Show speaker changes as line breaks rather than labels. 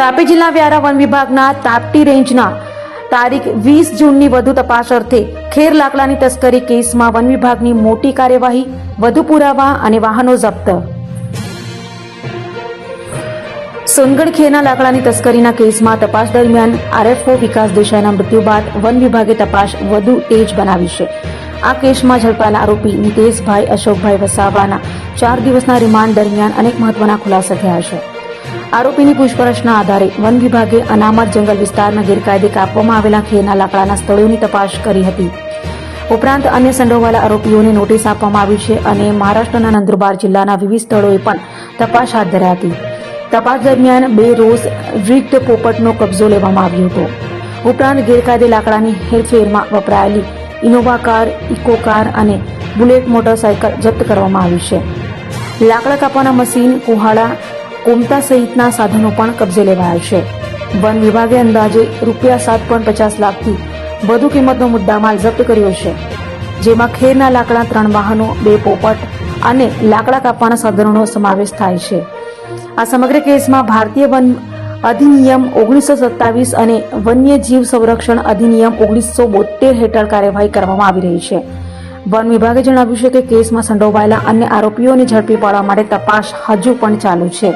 તાપી જિલ્લા વ્યારા વન વિભાગના તાપટી રેન્જના તારીખ 20 જૂનની વધુ તપાસ અર્થે ખેર લાકડાની તસ્કરી કેસમાં વન વિભાગની મોટી કાર્યવાહી, વધુ પુરાવા અને વાહનો જપ્ત. સોનગઢ ખેરના લાકડાની તસ્કરીના કેસમાં તપાસ દરમિયાન આરએફઓ વિકાસ દેસાઈના મૃત્યુ બાદ વન વિભાગે તપાસ વધુ તેજ બનાવી છે. આ કેસમાં ઝડપાયેલા આરોપી નિતેશભાઈ અશોકભાઈ વસાવાના 4 દિવસના રિમાન્ડ દરમિયાન અનેક મહત્વના ખુલાસા થયા છે. આરોપીની પૂછપરછના આધારે વન વિભાગે અનામત જંગલ વિસ્તારમાં ગેરકાયદે કાપવામાં આવેલા ખેરના લાકડાના સ્થળોની તપાસ કરી હતી. ઉપરાંત અન્ય સંડોવાયેલા આરોપીઓને નોટિસ આપવામાં આવી છે અને મહારાષ્ટ્રના નંદુરબાર જિલ્લાના વિવિધ સ્થળોએ પણ તપાસ હાથ ધરી હતી. તપાસ દરમિયાન 2 રોઝ રિગ્ડ પોપટનો કબજો લેવામાં આવ્યો હતો. ઉપરાંત ગેરકાયદે લાકડાની હેરફેરમાં વપરાયેલી ઇનોવા કાર, ઇકો કાર અને બુલેટ મોટરસાયકલ જપ્ત કરવામાં આવી છે. લાકડા કાપવાના મશીન, કુહાડા, કોમતા સહિતના સાધનો પણ કબજે લેવાયા છે. વન વિભાગે અંદાજે ₹7.50 લાખથી વધુ કિંમતનો મુદ્દામાલ જપ્ત કર્યો છે, જેમાં ખેરના લાકડા, 3 વાહનો, 2 પોપટ અને લાકડા કાપવાના સાધનોનો સમાવેશ થાય છે. આ સમગ્ર કેસમાં ભારતીય વન અધિનિયમ 1927 અને વન્યજીવ સંરક્ષણ અધિનિયમ 1972 હેઠળ કાર્યવાહી કરવામાં આવી રહી છે. વન વિભાગે જણાવ્યું છે કે કેસમાં સંડોવાયેલા અન્ય આરોપીઓને ઝડપી પાડવા માટે તપાસ હજુ પણ ચાલુ છે.